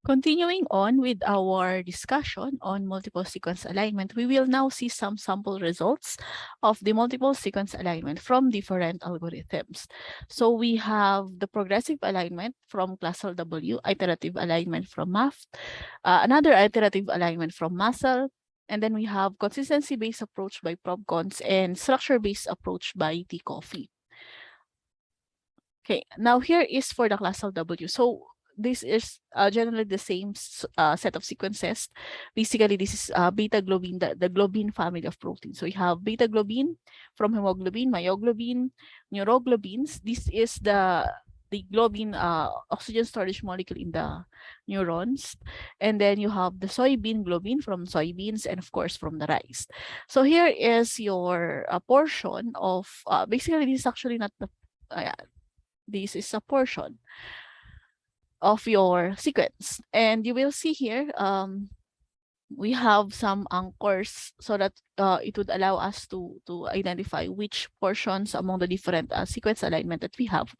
Continuing on with our discussion on multiple sequence alignment, we will now see some sample results of the multiple sequence alignment from different algorithms. So we have the progressive alignment from class LW, iterative alignment from MAF, another iterative alignment from MASL, and then we have consistency-based approach by ProbCons and structure-based approach by T-Coffee. Okay, now here is for the class LW. So this is generally the same set of sequences. Basically, this is beta globin, the globin family of proteins. So we have beta globin from hemoglobin, myoglobin, neuroglobins. This is the globin oxygen storage molecule in the neurons. And then you have the soybean globin from soybeans and of course from the rice. So here is your portion of, basically this is actually not the, this is a portion of your sequence. And you will see here, we have some anchors so that it would allow us to identify which portions among the different sequence alignment that we have,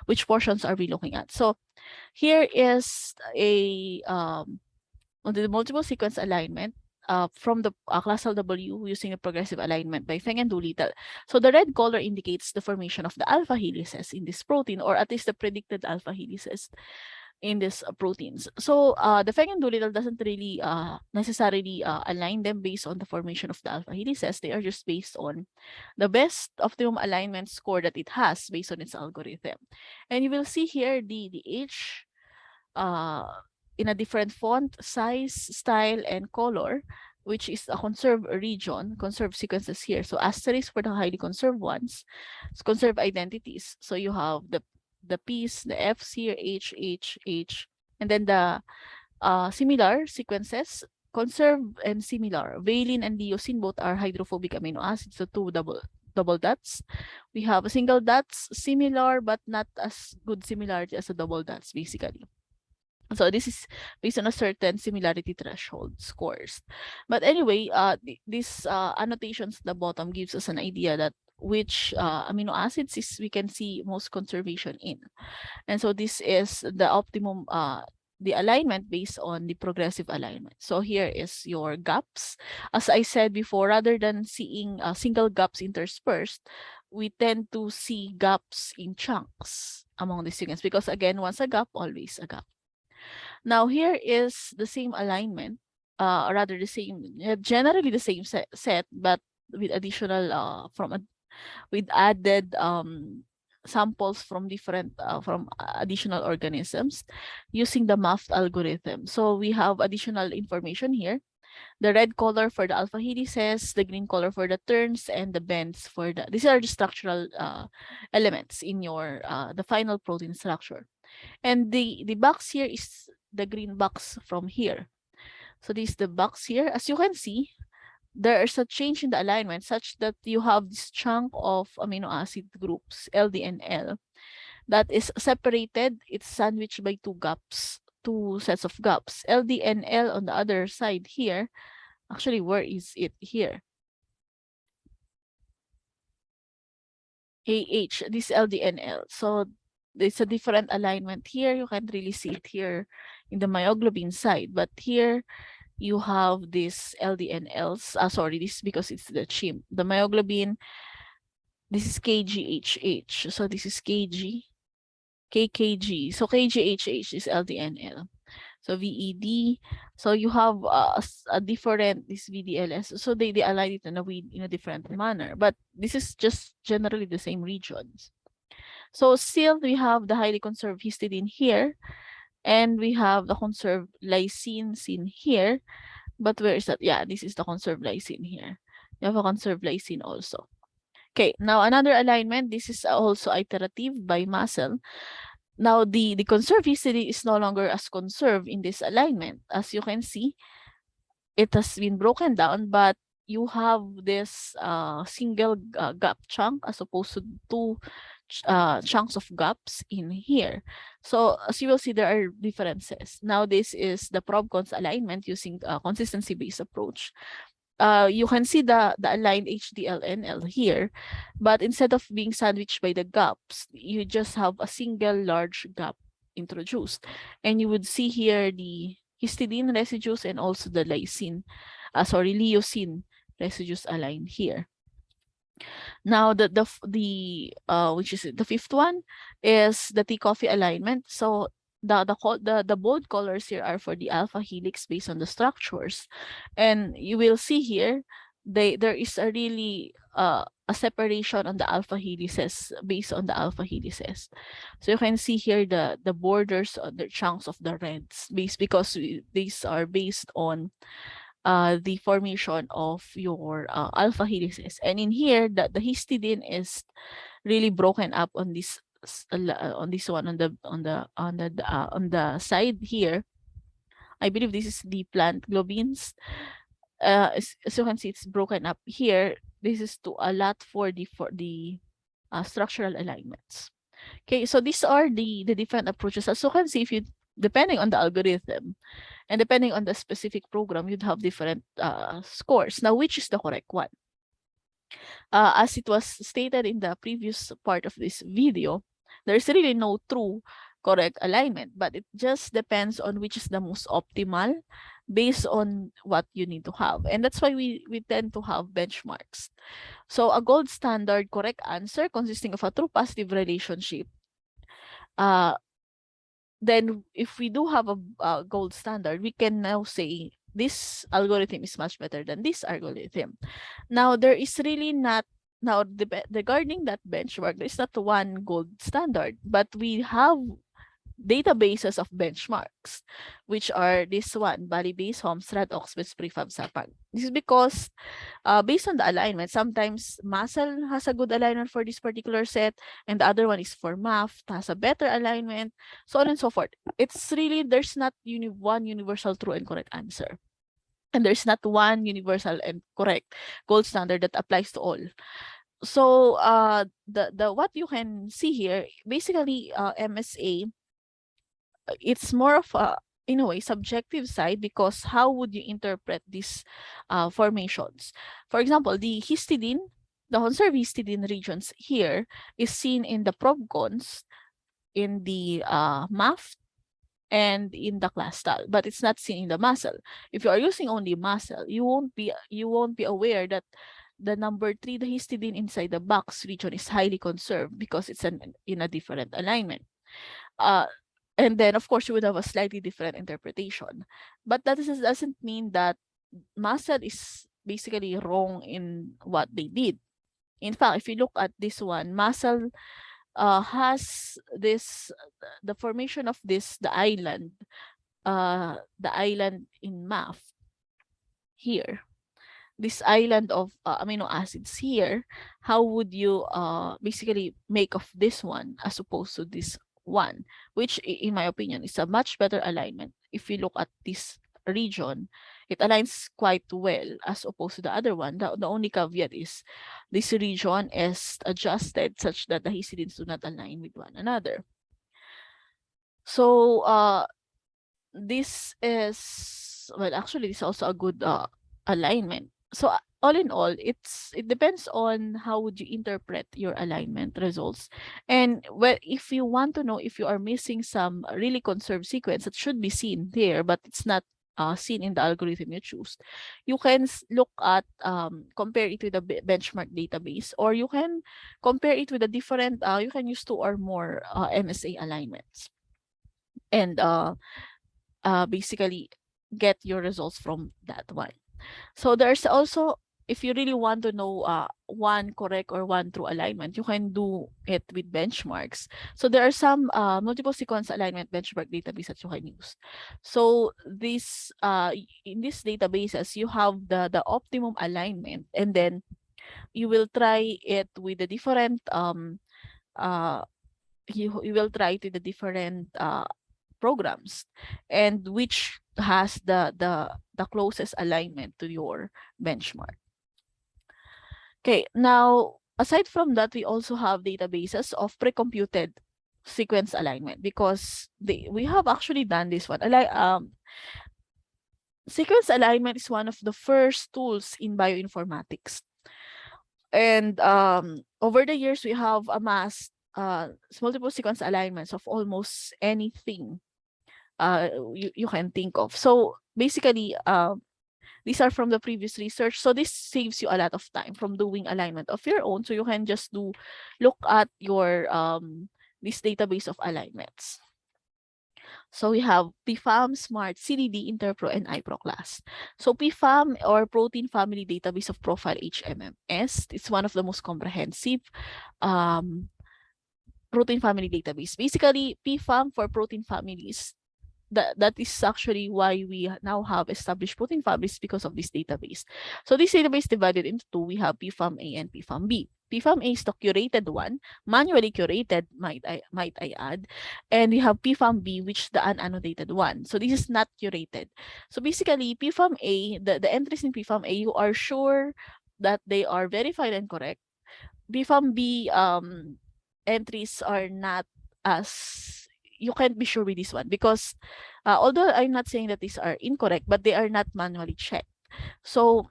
which portions are we looking at. So here is a on the multiple sequence alignment from the class LW using a progressive alignment by Feng and Doolittle. So the red color indicates the formation of the alpha helices in this protein, or at least the predicted alpha helices in these proteins. So the Feng and Doolittle doesn't really necessarily align them based on the formation of the alpha helices. They are just based on the best optimum alignment score that it has based on its algorithm. And you will see here the H in a different font, size, style, and color, which is a conserved region, conserved sequences here. So asterisk for the highly conserved ones, it's conserved identities. So you have the P's, the F's here, H, and then the similar sequences, conserved and similar. Valine and leucine both are hydrophobic amino acids, so two double dots. We have a single dots, similar but not as good similarity as the double dots, basically. So this is based on a certain similarity threshold scores. But anyway, these annotations at the bottom gives us an idea that which amino acids is we can see most conservation in. And so this is the optimum the alignment based on the progressive alignment. So here is your gaps. As I said before, rather than seeing single gaps interspersed, we tend to see gaps in chunks among the sequence because again, once a gap, always a gap. Now here is the same alignment, rather the same, generally the same set, but with additional with added samples from different from additional organisms using the MAFT algorithm. So we have additional information here. The red color for the alpha helices, the green color for the turns, and the bends for the, these are the structural elements in your the final protein structure. And the box here is the green box from here. So this is the box here. As you can see, there is a change in the alignment such that you have this chunk of amino acid groups, LD and L, that is separated. It's sandwiched by two gaps, two sets of gaps. LD and L on the other side here. Actually, where is it here? AH, this LD and L. So there's a different alignment here. You can't really see it here in the myoglobin side, but here you have this LDNLs. Sorry, this is because it's the chimp. The myoglobin, this is KGHH. So this is KKG. So KGHH is LDNL. So VED. So you have a different, this VDLS. So they align it in a different manner. But this is just generally the same regions. So still we have the highly conserved histidine here. And we have the conserved lysines in here. But where is that? Yeah, this is the conserved lysine here. You have a conserved lysine also. Okay, now another alignment. This is also iterative by muscle. Now the conserved histidine is no longer as conserved in this alignment. As you can see, it has been broken down, but you have this single gap chunk as opposed to two chunks of gaps in here. So as you will see, there are differences. Now this is the ProbCons alignment using a consistency-based approach. You can see the aligned HDL-NL here, but instead of being sandwiched by the gaps, you just have a single large gap introduced. And you would see here the histidine residues and also the leucine residues aligned here. Now which is the fifth one is the tea coffee alignment. So the bold colors here are for the alpha helix based on the structures, and you will see here there is a really a separation on the alpha helices based on the alpha helices. So you can see here the borders or the chunks of the reds because these are based on the formation of your alpha helices. And in here, the histidine is really broken up on on this one on the side here. I believe this is the plant globins. As you can see, it's broken up here. This is to a lot for the structural alignments. Okay, so these are the different approaches. As you can see, if you depending on the algorithm, and depending on the specific program, you'd have different scores. Now, which is the correct one? As it was stated in the previous part of this video, there's really no true correct alignment, but it just depends on which is the most optimal based on what you need to have. And that's why we tend to have benchmarks. So a gold standard correct answer consisting of a true positive relationship, then if we do have a gold standard, we can now say this algorithm is much better than this algorithm. Now, there is really not, now regarding that benchmark, there is not one gold standard, but we have databases of benchmarks, which are this one, Bali-based, Homstrad, Oxford, Prefab, Sapag. This is because based on the alignment, sometimes muscle has a good alignment for this particular set, and the other one is for math, has a better alignment, so on and so forth. It's really, there's not one universal true and correct answer. And there's not one universal and correct gold standard that applies to all. So the what you can see here, basically MSA, it's more of a, in a way, subjective side, because how would you interpret these formations? For example, the histidine, the conserved histidine regions here is seen in the probcons, in the MAF, and in the clastal, but it's not seen in the muscle. If you are using only muscle, you won't be aware that the number 3, the histidine inside the box region, is highly conserved because it's in a different alignment. And then, of course, you would have a slightly different interpretation. But that doesn't mean that muscle is basically wrong in what they did. In fact, if you look at this one, muscle has this, the formation of this, the island in math here, this island of amino acids here. How would you basically make of this one as opposed to this one, which in my opinion is a much better alignment? If you look at this region, it aligns quite well as opposed to the other one. The only caveat is this region is adjusted such that the histidines do not align with one another. So this is, well, actually this is also a good alignment. So all in all, it depends on how would you interpret your alignment results. And well, if you want to know if you are missing some really conserved sequence that should be seen there, but it's not seen in the algorithm you choose, you can look at compare it with a benchmark database, or you can compare it with a different you can use 2 or more MSA alignments, and basically get your results from that one. So there's also, if you really want to know one correct or one true alignment, you can do it with benchmarks. So there are some multiple sequence alignment benchmark database that you can use. So this in these databases, you have the optimum alignment, and then you will try it with the different you will try it with the different programs, and which has the closest alignment to your benchmark. Okay, now aside from that, we also have databases of pre-computed sequence alignment, because we have actually done this one. Sequence alignment is one of the first tools in bioinformatics, and over the years we have amassed multiple sequence alignments of almost anything you can think of. So basically, these are from the previous research. So this saves you a lot of time from doing alignment of your own. So you can just look at your this database of alignments. So we have Pfam, Smart, CDD, InterPro, and iProClass. So Pfam, or Protein Family Database of Profile HMMS, it's one of the most comprehensive um, protein family database. Basically, Pfam for protein families, that is actually why we now have established protein families because of this database. So this database divided into two. We have Pfam A and Pfam B. Pfam A is the curated one, manually curated, might I add, and we have Pfam B, which is the unannotated one. So this is not curated. So basically, Pfam A, the entries in Pfam A, you are sure that they are verified and correct. Pfam B entries are not as, you can't be sure with this one because although I'm not saying that these are incorrect, but they are not manually checked. So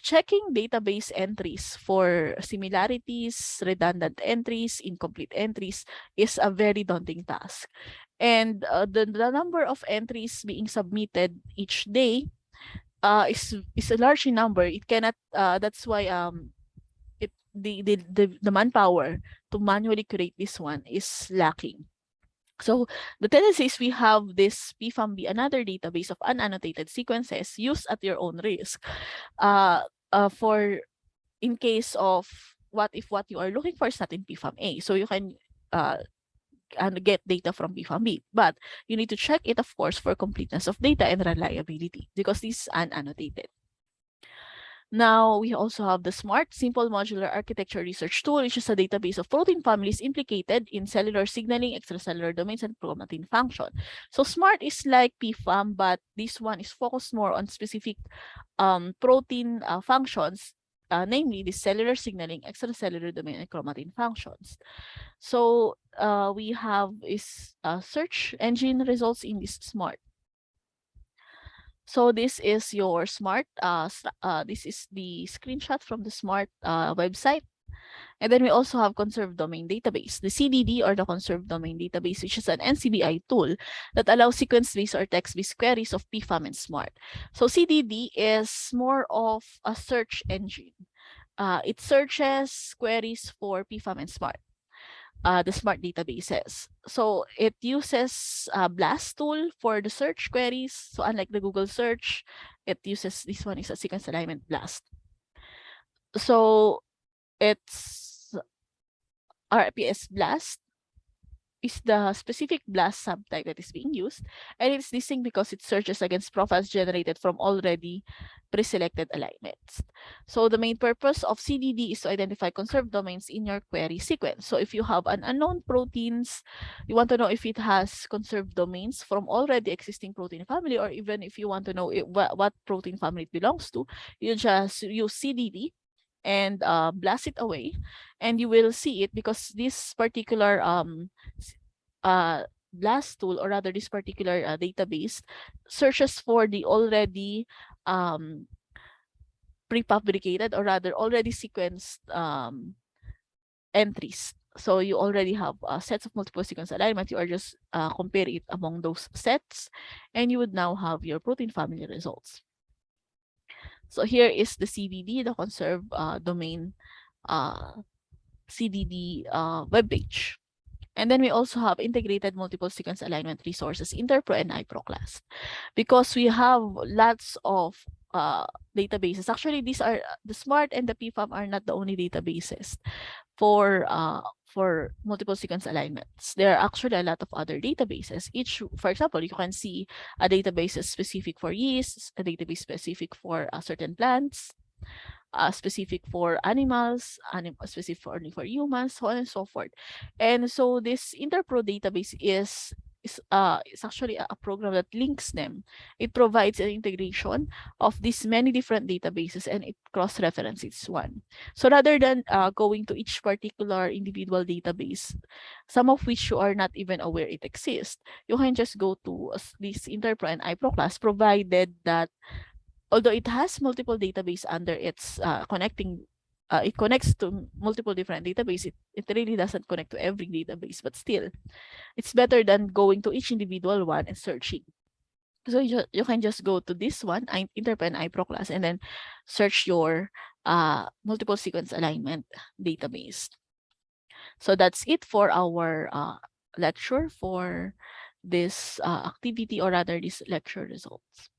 checking database entries for similarities, redundant entries, incomplete entries is a very daunting task. And the number of entries being submitted each day is a large number. It cannot, that's why the manpower to manually create this one is lacking. So the tendency is we have this PFAM-B, another database of unannotated sequences used at your own risk. For in case of what if what you are looking for is not in PFAM-A, so you can and get data from PFAM-B, but you need to check it, of course, for completeness of data and reliability because this is unannotated. Now, we also have the SMART, Simple Modular Architecture Research Tool, which is a database of protein families implicated in cellular signaling, extracellular domains, and chromatin function. So SMART is like PFAM, but this one is focused more on specific protein functions, namely the cellular signaling, extracellular domain, and chromatin functions. So we have is search engine results in this SMART. So this is your SMART. This is the screenshot from the SMART website. And then we also have Conserved Domain Database, the CDD, or the Conserved Domain Database, which is an NCBI tool that allows sequence-based or text-based queries of PFAM and SMART. So CDD is more of a search engine. It searches queries for PFAM and SMART. The SMART databases. So it uses BLAST tool for the search queries. So unlike the Google search, it uses, this one is a sequence alignment BLAST. So it's RPS BLAST is the specific BLAST subtype that is being used, and it's distinct because it searches against profiles generated from already pre-selected alignments. So the main purpose of CDD is to identify conserved domains in your query sequence. So if you have an unknown proteins, you want to know if it has conserved domains from already existing protein family, or even if you want to know what protein family it belongs to, you just use CDD and blast it away, and you will see it because this particular blast tool, or rather this particular database, searches for the already prefabricated, or rather already sequenced entries. So you already have sets of multiple sequence alignment. You are just compare it among those sets, and you would now have your protein family results. So here is the CDD, the conserved domain CDD webpage. And then we also have integrated multiple sequence alignment resources, InterPro and iProClass. Because we have lots of databases. Actually, these are, the SMART and the PFAM are not the only databases for multiple sequence alignments. There are actually a lot of other databases. Each, for example, you can see a database specific for yeast, a database specific for certain plants, specific for animals, specific for only for humans, so on and so forth. And so this InterPro database is actually a program that links them. It provides an integration of these many different databases, and it cross-references one. So rather than going to each particular individual database, some of which you are not even aware it exists, you can just go to this InterPro and iProClass, provided that although it has multiple database under its connecting it connects to multiple different databases. It really doesn't connect to every database, but still, it's better than going to each individual one and searching. So you can just go to this one, InterPro and iProClass, and then search your multiple sequence alignment database. So that's it for our lecture for this activity, or rather this lecture results.